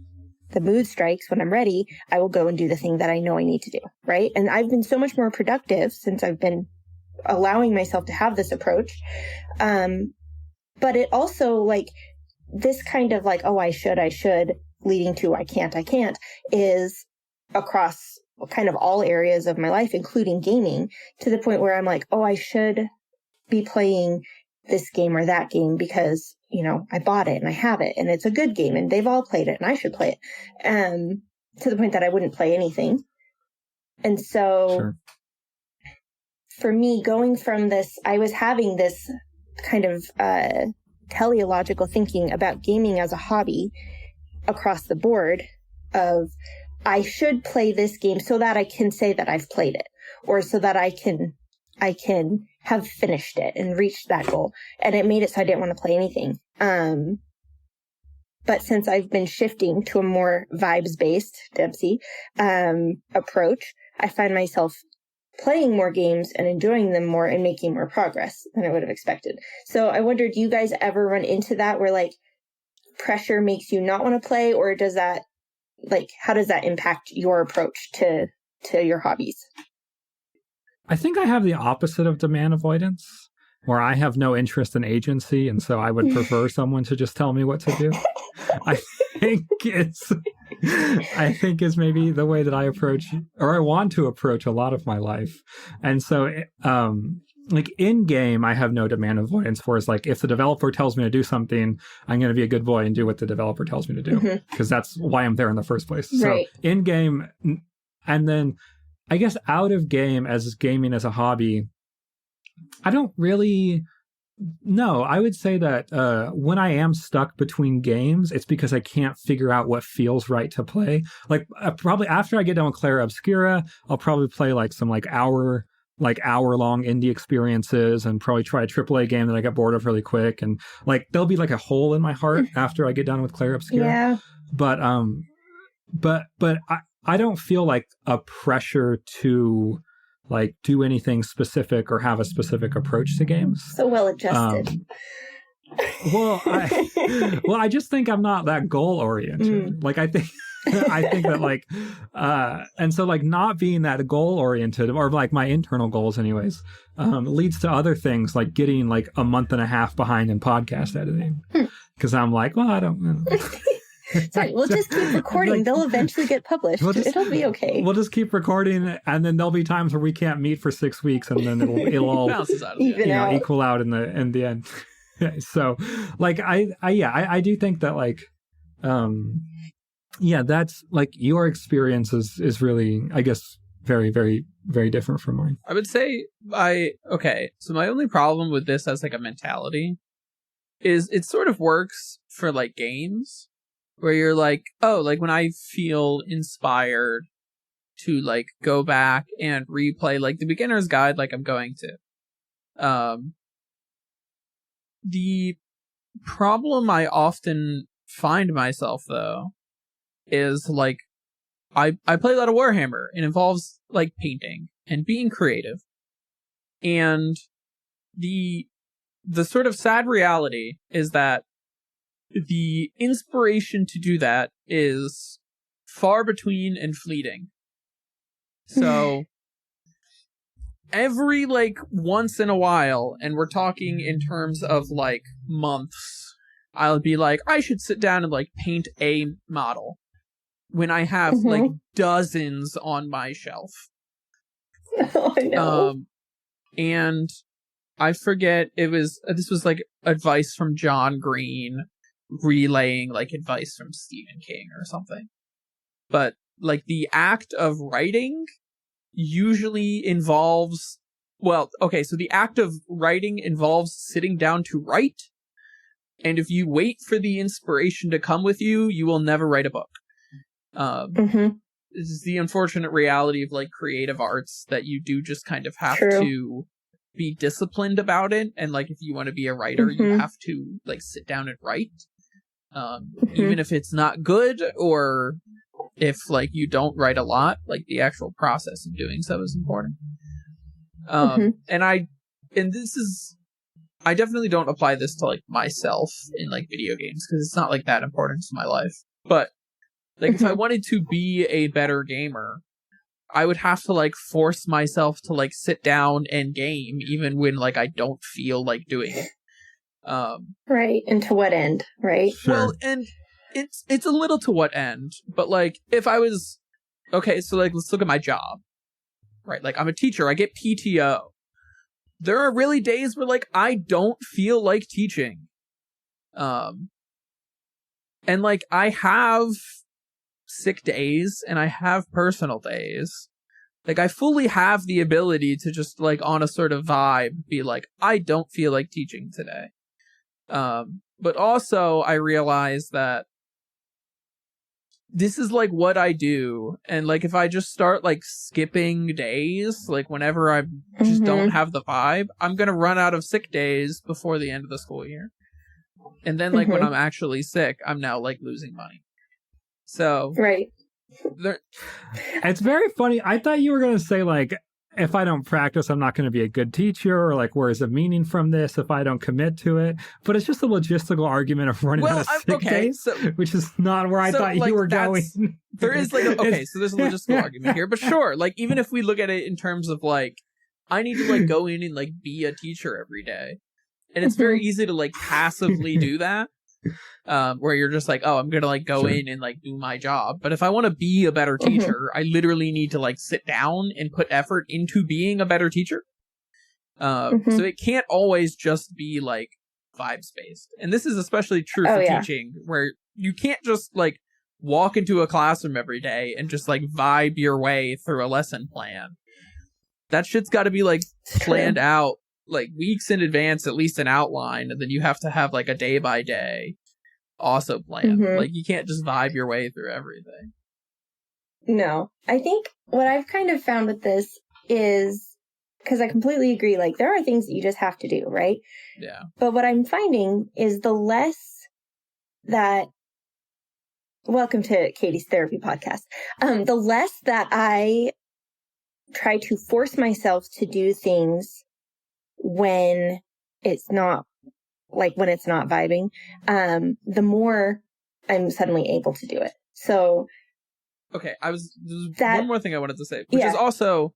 the mood strikes, when I'm ready, I will go and do the thing that I know I need to do, right? And I've been so much more productive since I've been allowing myself to have this approach. But it also, like, this kind of, like, oh, I should, leading to I can't, is across kind of all areas of my life, including gaming, to the point where I'm like, oh, I should be playing this game or that game because, you know, I bought it and I have it and it's a good game and they've all played it and I should play it. To the point that I wouldn't play anything. And so for me, going from this, I was having this kind of teleological thinking about gaming as a hobby across the board of, I should play this game so that I can say that I've played it, or so that I can have finished it and reached that goal. And it made it so I didn't want to play anything. But since I've been shifting to a more vibes-based, Dempsey, approach, I find myself playing more games and enjoying them more and making more progress than I would have expected. So I wonder, do you guys ever run into that where like pressure makes you not want to play, or does that, like, how does that impact your approach to your hobbies? I think I have the opposite of demand avoidance, where I have no interest in agency, and so I would prefer someone to just tell me what to do. I think it's maybe the way that I approach, or I want to approach, a lot of my life. And so, like in game, I have no demand avoidance. For it's like, if the developer tells me to do something, I'm going to be a good boy and do what the developer tells me to do, because that's why I'm there in the first place. Right. So in game, and then I guess out of game, as gaming as a hobby, I don't really. No, I would say that when I am stuck between games, it's because I can't figure out what feels right to play. Like probably after I get done with Clara Obscura, I'll probably play like some hour long indie experiences, and probably try a AAA game that I get bored of really quick. And like there'll be like a hole in my heart after I get done with Clara Obscura. Yeah. But I don't feel like a pressure to like do anything specific or have a specific approach to games. So well adjusted. I just think I'm not that goal oriented. Like I think that like, and so like not being that goal oriented, or like my internal goals anyways, leads to other things like getting like a month and a half behind in podcast editing. Cause I'm like, well, I don't know. Sorry, we'll just keep recording. Like, they'll eventually get published. It'll be okay. We'll just keep recording, and then there'll be times where we can't meet for 6 weeks, and then it'll all equal out in the end. So, like I do think that like, that's like your experience is really, I guess, very, very, very different from mine. I would say so my only problem with this as like a mentality is it sort of works for like games, where you're like, oh, like when I feel inspired to like go back and replay like the beginner's guide, like I'm going to. The problem I often find myself though is like I play a lot of Warhammer. It involves like painting and being creative. And the sort of sad reality is that the inspiration to do that is far between and fleeting. So every like once in a while, and we're talking in terms of like months, I'll be like, I should sit down and like paint a model when I have like dozens on my shelf. Oh, I know. And I forget, this was like advice from John Green relaying like advice from Stephen King or something. But like the act of writing usually involves, so the act of writing involves sitting down to write. And if you wait for the inspiration to come with you, you will never write a book. This is the unfortunate reality of like creative arts, that you do just kind of have to be disciplined about it. And like if you want to be a writer, you have to like sit down and write. Even if it's not good, or if like you don't write a lot, like the actual process of doing so is important. I definitely don't apply this to like myself in like video games, because it's not like that important to my life. But like if I wanted to be a better gamer, I would have to like force myself to like sit down and game, even when like I don't feel like doing it. Right. And to what end, right? Sure. Well, and it's a little to what end, but like if I was so like let's look at my job. Right? Like I'm a teacher, I get PTO. There are really days where like I don't feel like teaching. And like I have sick days and I have personal days. Like I fully have the ability to just like on a sort of vibe be like, I don't feel like teaching today. But also I realize that this is like what I do, and like if I just start like skipping days, like whenever I just don't have the vibe, I'm gonna run out of sick days before the end of the school year. And then like when I'm actually sick, I'm now like losing money. So right. It's very funny. I thought you were gonna say like if I don't practice, I'm not going to be a good teacher, or like, where's the meaning from this if I don't commit to it? But it's just a logistical argument of running out of sick days, which is not where I thought you were going. There is like, so there's a logistical argument here, but sure, like, even if we look at it in terms of like, I need to like go in and like be a teacher every day. And it's very easy to like passively do that. Where you're just like, oh, I'm gonna like go in and like do my job. But if I want to be a better teacher, I literally need to like sit down and put effort into being a better teacher. So it can't always just be like vibes based. And this is especially true for teaching, where you can't just like walk into a classroom every day and just like vibe your way through a lesson plan. That shit's got to be like planned out like weeks in advance, at least an outline, and then you have to have like a day by day also planned. Like, you can't just vibe your way through everything. No, I think what I've kind of found with this is, because I completely agree, like, there are things that you just have to do, right? Yeah. But what I'm finding is the less that, welcome to Katie's therapy podcast, the less that I try to force myself to do things when it's not vibing, the more I'm suddenly able to do it. So, okay, there's one more thing I wanted to say, which is also,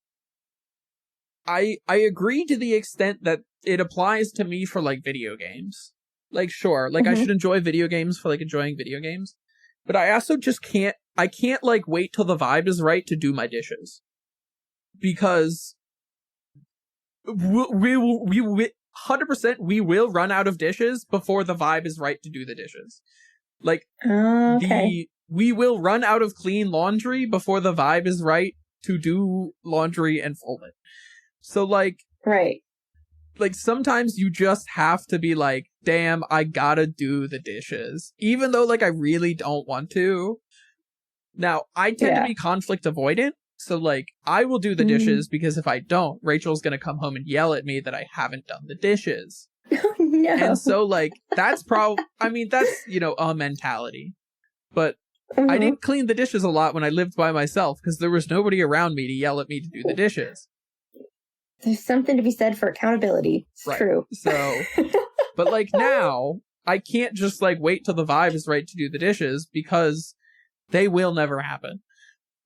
I agree to the extent that it applies to me for like video games. Like, sure, like I should enjoy video games for like enjoying video games, but I also just can't like wait till the vibe is right to do my dishes, because we will 100% we will run out of dishes before the vibe is right to do the dishes. Like, we will run out of clean laundry before the vibe is right to do laundry and fold it. So like, right. Like, sometimes you just have to be like, damn, I gotta do the dishes, even though like I really don't want to. Now, I tend to be conflict avoidant. So, like, I will do the dishes because if I don't, Rachel's going to come home and yell at me that I haven't done the dishes. Oh, no. And so, like, that's that's, a mentality. But I didn't clean the dishes a lot when I lived by myself because there was nobody around me to yell at me to do the dishes. There's something to be said for accountability. It's true. So, but, like, now, I can't just, like, wait till the vibe is right to do the dishes because they will never happen.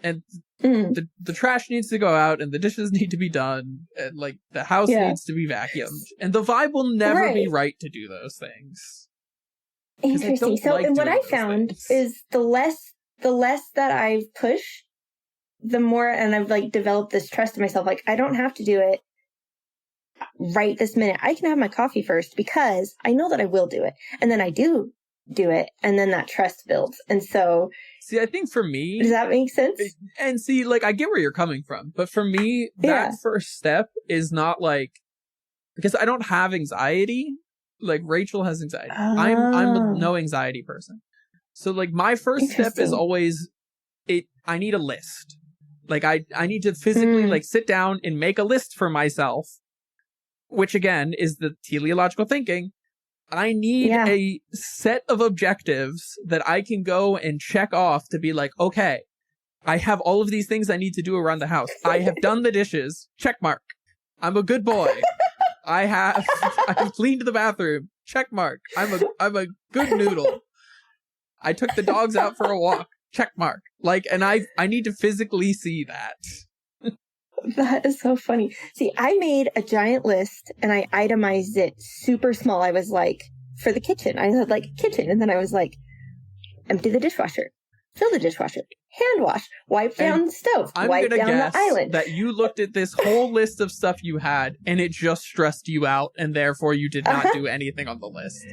And the trash needs to go out, and the dishes need to be done, and like the house needs to be vacuumed, and the vibe will never be right to do those things. Interesting. So, and what I found is the less that I push, the more, and I've like developed this trust in myself. Like, I don't have to do it right this minute. I can have my coffee first because I know that I will do it, and then I do it, and then that trust builds. And so, see, I think for me, does that make sense? And see, like, I get where you're coming from, but for me, that first step is not like, because I don't have anxiety. Like, Rachel has anxiety. I'm a no anxiety person. So like, my first step is always I need a list. Like, I need to physically like sit down and make a list for myself, which again is the teleological thinking. I need a set of objectives that I can go and check off to be like, okay, I have all of these things I need to do around the house. I have done the dishes. Check mark. I'm a good boy. I've cleaned the bathroom. Check mark. I'm a good noodle. I took the dogs out for a walk. Check mark. Like, and I need to physically see that. That is so funny. See, I made a giant list and I itemized it super small. I was like, for the kitchen, I had like kitchen. And then I was like, empty the dishwasher, fill the dishwasher, hand wash, wipe down the stove, wipe down the island. That you looked at this whole list of stuff you had and it just stressed you out and therefore you did not do anything on the list.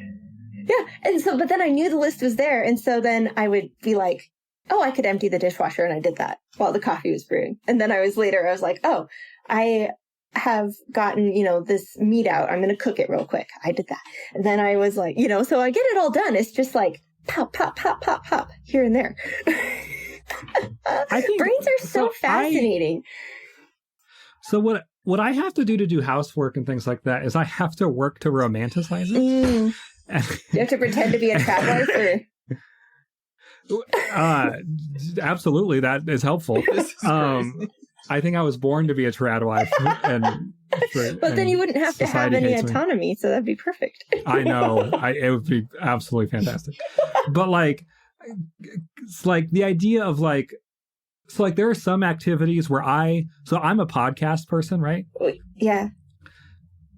Yeah. And so, but then I knew the list was there. And so then I would be like, oh, I could empty the dishwasher, and I did that while the coffee was brewing. And then I was like, oh, I have gotten, this meat out. I'm going to cook it real quick. I did that. And then I was like, so I get it all done. It's just like pop, pop, pop, pop, pop, here and there. I think, brains are so fascinating. So what I have to do housework and things like that is I have to work to romanticize it. You have to pretend to be a trap wife, or... Absolutely, that is helpful. I think I was born to be a trad wife. But then you wouldn't have to have any autonomy, so that'd be perfect. I know. It would be absolutely fantastic. But like, it's like the idea of like, so like there are some activities where I'm a podcast person, right? Yeah.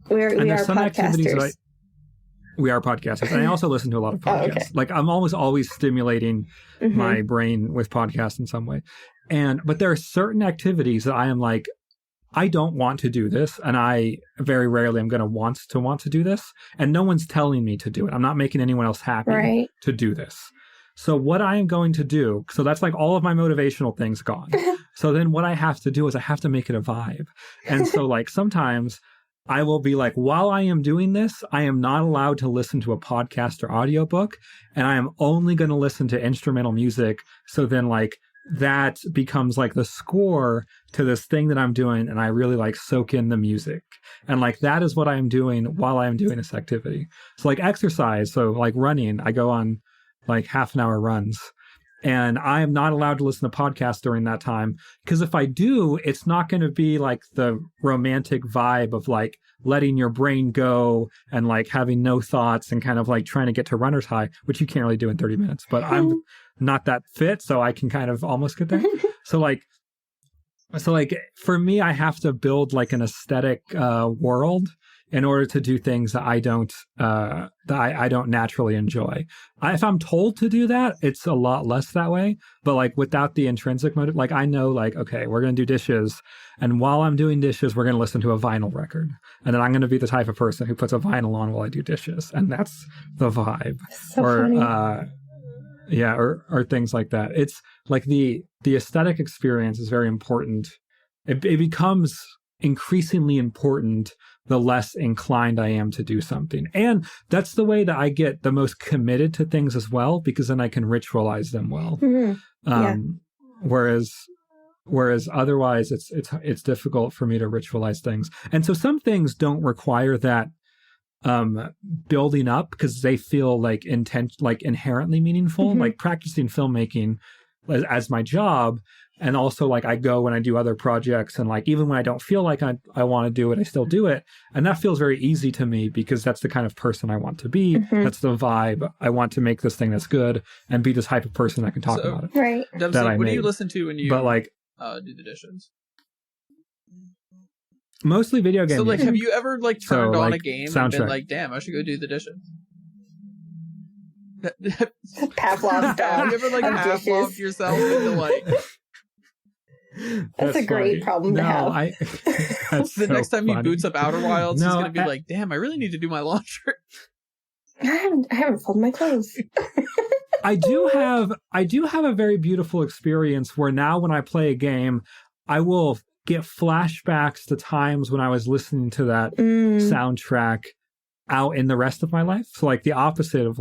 We are podcasters. We are podcasters. And I also listen to a lot of podcasts. Okay. Like I'm always stimulating my brain with podcasts in some way. But there are certain activities that I am like, I don't want to do this. And I very rarely am going to want to do this. And no one's telling me to do it. I'm not making anyone else happy to do this. So what I am going to do, so that's like all of my motivational things gone. So then what I have to do is I have to make it a vibe. And so like sometimes I will be like, while I am doing this, I am not allowed to listen to a podcast or audiobook, and I am only going to listen to instrumental music. So then like that becomes like the score to this thing that I'm doing, and I really like soak in the music. And like that is what I am doing while I am doing this activity. So like exercise, so like running, I go on like half an hour runs. And I am not allowed to listen to podcasts during that time, because if I do, it's not going to be like the romantic vibe of like letting your brain go and like having no thoughts and kind of like trying to get to runner's high, which you can't really do in 30 minutes. But I'm not that fit, so I can kind of almost get there. So like for me, I have to build like an aesthetic world in order to do things that I don't naturally enjoy. If I'm told to do that, it's a lot less that way. But like without the intrinsic motive, like I know like, okay, we're going to do dishes. And while I'm doing dishes, we're going to listen to a vinyl record. And then I'm going to be the type of person who puts a vinyl on while I do dishes. And that's the vibe. So funny. Or things like that. It's like the aesthetic experience is very important. It becomes increasingly important the less inclined I am to do something. And that's the way that I get the most committed to things as well, because then I can ritualize them well. Whereas otherwise it's difficult for me to ritualize things. And so some things don't require that building up because they feel like inherently meaningful, like practicing filmmaking as my job. And also, like, I go when I do other projects, and like, even when I don't feel like I want to do it, I still do it. And that feels very easy to me because that's the kind of person I want to be. That's the vibe. I want to make this thing that's good and be the type of person that can talk about it. Right. Debs, like, what do you listen to when you do the dishes? Mostly video games. So, like, have you ever, like, turned on a game and been like, damn, I should go do the dishes? Pavlov's dog. Have you ever, like, Pavloved yourself into, like... That's a great problem to have. The next time he boots up Outer Wilds, he's going to be like, damn, I really need to do my laundry. I haven't folded my clothes. I do have a very beautiful experience where now when I play a game, I will get flashbacks to times when I was listening to that soundtrack out in the rest of my life. So like the opposite of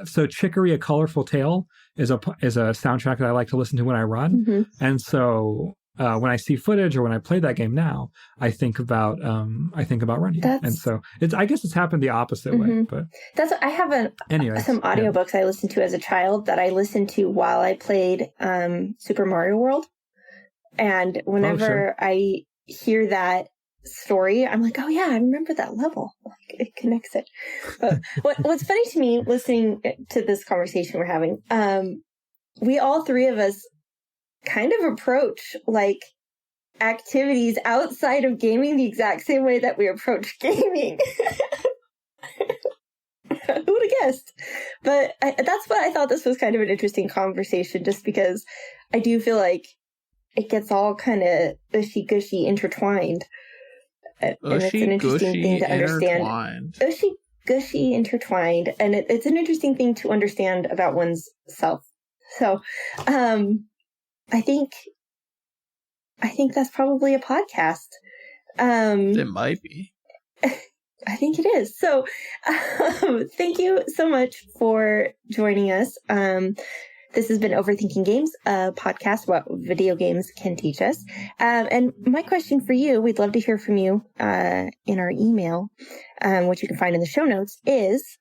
so Chicory, A Colorful Tale is a soundtrack that I like to listen to when I run. And so when I see footage or when I play that game now, I think about running. And so I guess it's happened the opposite way. But I have some audiobooks I listened to as a child that I listened to while I played Super Mario World. And whenever I hear that story, I'm like, oh yeah, I remember that level. Like, it connects it. But what's funny to me listening to this conversation we're having, we all three of us kind of approach like activities outside of gaming the exact same way that we approach gaming. Who would have guessed? But that's what I thought this was kind of an interesting conversation, just because I do feel like it gets all kind of gushy intertwined. And it's an interesting thing to understand. Gushy intertwined. And it's an interesting thing to understand about one's self. So I think that's probably a podcast. It might be. I think it is. So thank you so much for joining us. This has been Overthinking Games, a podcast what video games can teach us. And my question for you, we'd love to hear from you in our email, which you can find in the show notes, is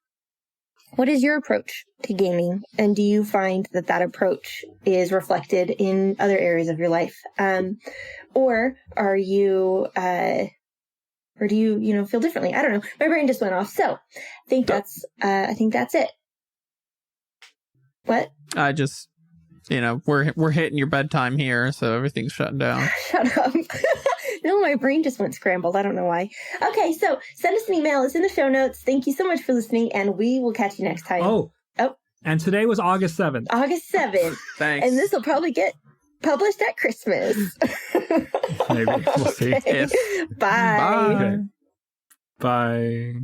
What is your approach to gaming? And do you find that approach is reflected in other areas of your life? Or are you, or do you, feel differently? I don't know. My brain just went off. So I think that's it. What? I just, we're hitting your bedtime here, so everything's shutting down. Shut up. No, my brain just went scrambled. I don't know why. Okay, so send us an email. It's in the show notes. Thank you so much for listening, and we will catch you next time. Oh. And today was August 7th. August 7th. Thanks. And this will probably get published at Christmas. Maybe. We'll see. Okay. Yes. Bye. Okay. Bye.